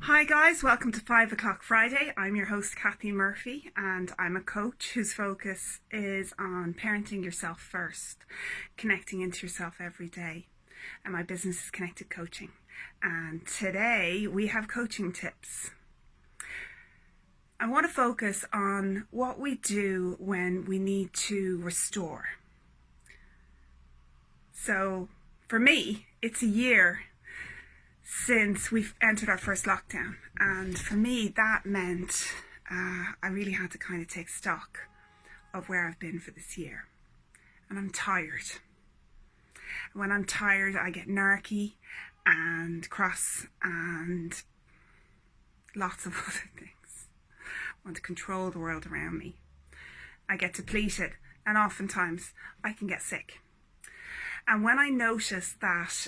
Hi guys, welcome to 5 o'clock Friday. I'm your host Kathy Murphy and I'm a coach whose focus is on parenting yourself first, connecting into yourself every day. And my business is Connected Coaching. And today we have coaching tips. I want to focus on what we do when we need to restore. So for me, it's a year since we've entered our first lockdown, and for me that meant I really had to kind of take stock of where I've been for this year, and I'm tired. When I'm tired I get narky and cross and lots of other things. I want to control the world around me. I get depleted and oftentimes I can get sick. And when I notice that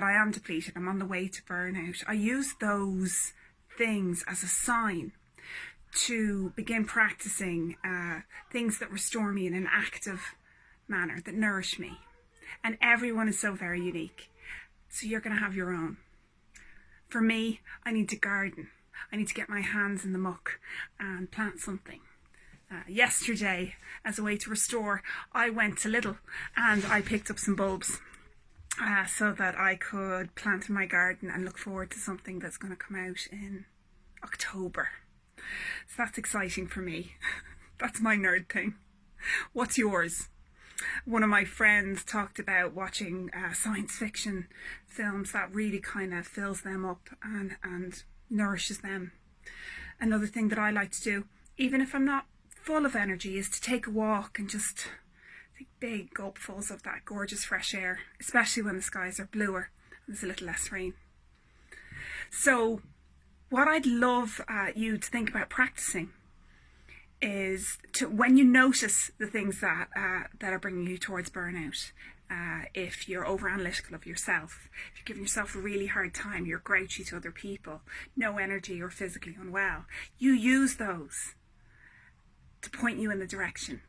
I am depleted, I'm on the way to burnout, I use those things as a sign to begin practicing things that restore me in an active manner, that nourish me. And everyone is so very unique, so you're going to have your own. For me, I need to garden. I need to get my hands in the muck and plant something. Yesterday, as a way to restore, I went to Lidl and I picked up some bulbs. So that I could plant in my garden and look forward to something that's going to come out in October. So that's exciting for me. That's my nerd thing. What's yours? One of my friends talked about watching science fiction films that really kind of fills them up and nourishes them. Another thing that I like to do, even if I'm not full of energy, is to take a walk and just big gulpfuls of that gorgeous fresh air, especially when the skies are bluer and there's a little less rain. So what I'd love you to think about practicing is to, when you notice the things that are bringing you towards burnout, if you're over analytical of yourself, if you're giving yourself a really hard time, you're grouchy to other people, no energy or physically unwell, you use those to point you in the direction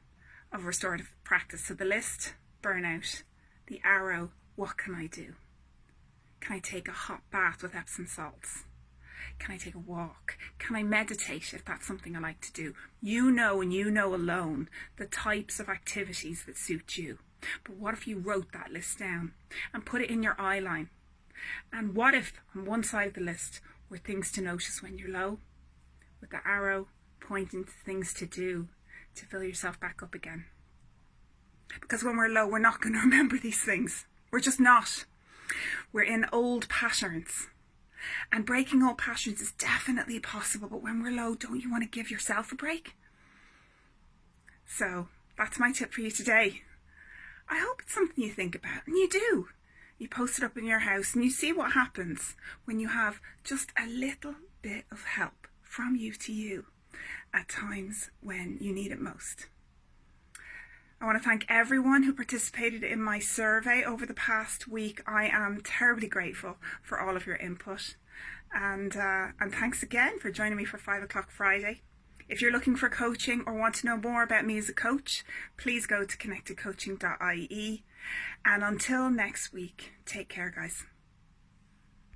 of restorative practice. So the list, burnout; the arrow, what can I do? Can I take a hot bath with Epsom salts? Can I take a walk? Can I meditate if that's something I like to do? You know, and you know alone, the types of activities that suit you. But what if you wrote that list down and put it in your eye line? And what if on one side of the list were things to notice when you're low, with the arrow pointing to things to do to fill yourself back up again? Because when we're low, we're not going to remember these things. We're just not. We're in old patterns. And breaking old patterns is definitely possible, but when we're low, don't you want to give yourself a break? So that's my tip for you today. I hope it's something you think about, and you do. You post it up in your house and you see what happens when you have just a little bit of help from you to you at times when you need it most. I want to thank everyone who participated in my survey over the past week. I am terribly grateful for all of your input, and thanks again for joining me for 5 o'clock Friday. If you're looking for coaching or want to know more about me as a coach, please go to connectedcoaching.ie. And until next week, take care, guys.